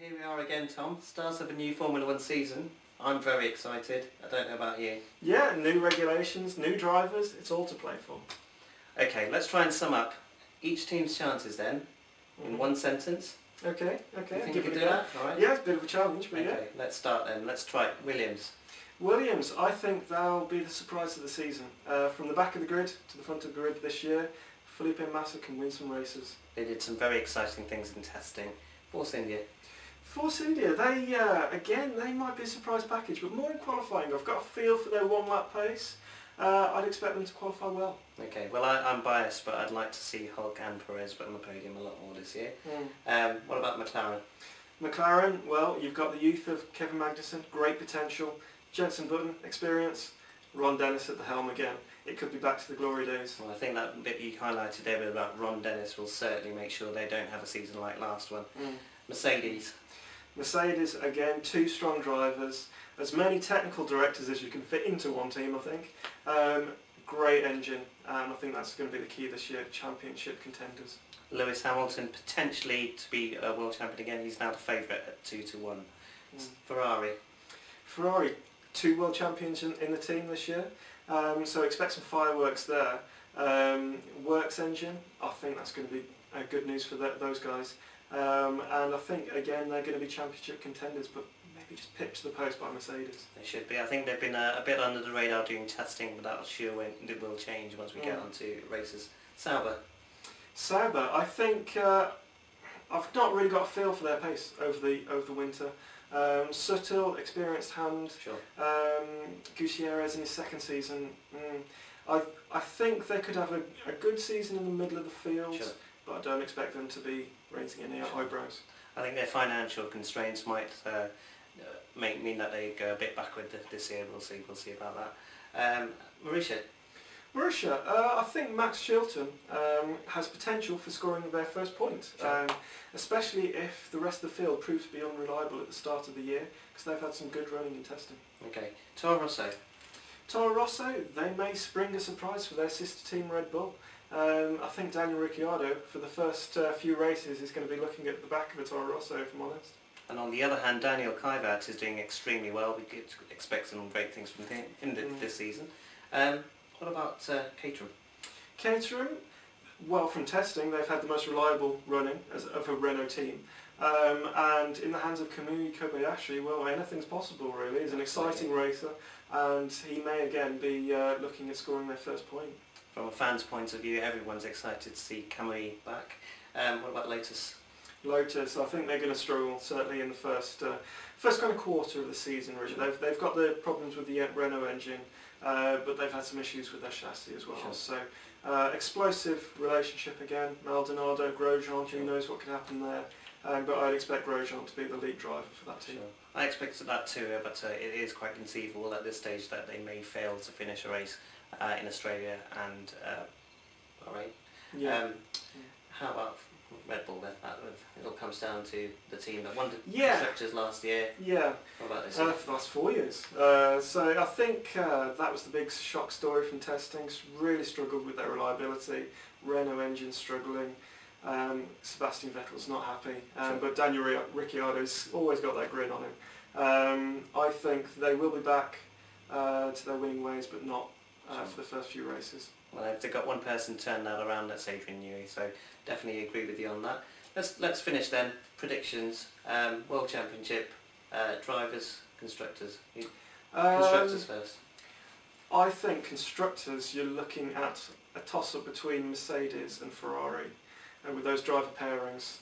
Here we are again, Tom. Start of a new Formula 1 season. I'm very excited. I don't know about you. Yeah, new regulations, new drivers, it's all to play for. Okay, let's try and sum up each team's chances then, in one sentence. Okay. You think you can do that? All right. Yeah, it's a bit of a challenge, but okay, yeah. let's start then. Let's try it. Williams. Williams, I think they'll be the surprise of the season. From the back of the grid to the front of the grid this year, Felipe Massa can win some races. They did some very exciting things in testing. Force India. Force India, they might be a surprise package, but more in qualifying. I've got a feel for their one-lap pace. I'd expect them to qualify well. Okay, well I'm biased, but I'd like to see Hulk and Perez on the podium a lot more this year. What about McLaren? McLaren, well, you've got the youth of Kevin Magnussen, great potential. Jenson Button, experience. Ron Dennis at the helm again. It could be back to the glory days. Well, I think that bit you highlighted there about Ron Dennis will certainly make sure they don't have a season like last one. Mercedes. Mercedes, again, two strong drivers. As many technical directors as you can fit into one team, I think. Great engine, and I think that's going to be the key this year, championship contenders. Lewis Hamilton, potentially to be a world champion again. He's now the favourite at 2-1. Ferrari, two world champions in the team this year, so expect some fireworks there. Works engine, I think that's going to be good news for those guys. And I think again they're going to be championship contenders, but maybe just pipped to the post by Mercedes. They should be. I think they've been a bit under the radar doing testing, but that'll sure it will change once we get onto races. Sauber, I think I've not really got a feel for their pace over the winter. Subtle, experienced hand. Sure. Gutierrez in his second season. I think they could have a good season in the middle of the field. Sure. But I don't expect them to be raising any eyebrows. I think their financial constraints might mean that they go a bit backward this year. We'll see about that. Marussia, I think Max Chilton has potential for scoring their first point, especially if the rest of the field proves to be unreliable at the start of the year, because they've had some good running and testing. Okay, Toro Rosso, they may spring a surprise for their sister team Red Bull. I think Daniel Ricciardo, for the first few races, is going to be looking at the back of a Toro Rosso, if I'm honest. And on the other hand, Daniel Kvyat is doing extremely well. We could expect some great things from him this season. What about Caterham? Caterham, well, from testing, they've had the most reliable running of a Renault team. And in the hands of Kamui Kobayashi, well, anything's possible, really. He's an exciting racer, and he may again be looking at scoring their first point. From a fan's point of view, everyone's excited to see Kamui back. What about Lotus? Lotus, I think they're going to struggle, certainly in the first kind of quarter of the season, really. They've got the problems with the Renault engine, but they've had some issues with their chassis as well. Sure. So, explosive relationship again. Maldonado, Grosjean, who knows what can happen there. But I'd expect Grosjean to be the lead driver for that team. Sure. I expected that too, but it is quite conceivable at this stage that they may fail to finish a race in Australia and Bahrain. Yeah. How about Red Bull then? It all comes down to the team that won the constructors last year. Yeah. What about this year? For the last 4 years. So I think that was the big shock story from testing. Really struggled with their reliability. Renault engine struggling. Sebastian Vettel's not happy. But Daniel Ricciardo's always got that grin on him. I think they will be back to their winning ways, but not for the first few races. Well, if they've got one person turn that around, that's Adrian Newey, so definitely agree with you on that. Let's finish then. Predictions, World Championship, drivers, constructors. Constructors first. I think constructors, you're looking at a toss-up between Mercedes and Ferrari. And with those driver pairings,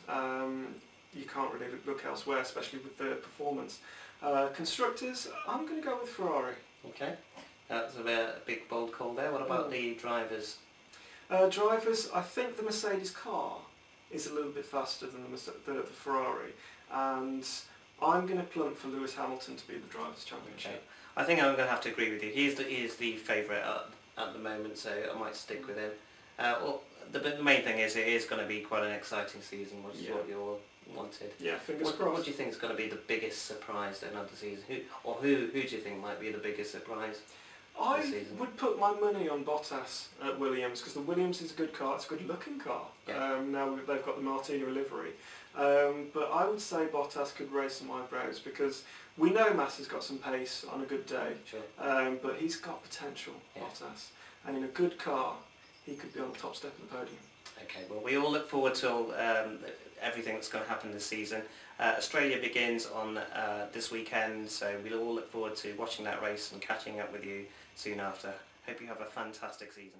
you can't really look elsewhere, especially with the performance. Constructors, I'm going to go with Ferrari. Okay. That's a big bold call there. What about the drivers? Drivers, I think the Mercedes car is a little bit faster than the Ferrari, and I'm going to plump for Lewis Hamilton to be the Drivers' Championship. Okay. I think I'm going to have to agree with you. He is the favourite at the moment, so I might stick with him. The main thing is it is going to be quite an exciting season, which is what you all wanted. Yeah, fingers crossed. What do you think is going to be the biggest surprise another season? Who do you think might be the biggest surprise? I season? would put my money on Bottas at Williams, because the Williams is a good car. It's a good looking car. Yeah. Now they've got the Martina livery. But I would say Bottas could raise some eyebrows, because we know Massa's got some pace on a good day. Sure. But he's got potential, Yeah. Bottas. And in a good car, he could be on the top step of the podium. Okay, well, we all look forward to everything that's going to happen this season. Australia begins on this weekend, so we'll all look forward to watching that race and catching up with you soon after. Hope you have a fantastic season.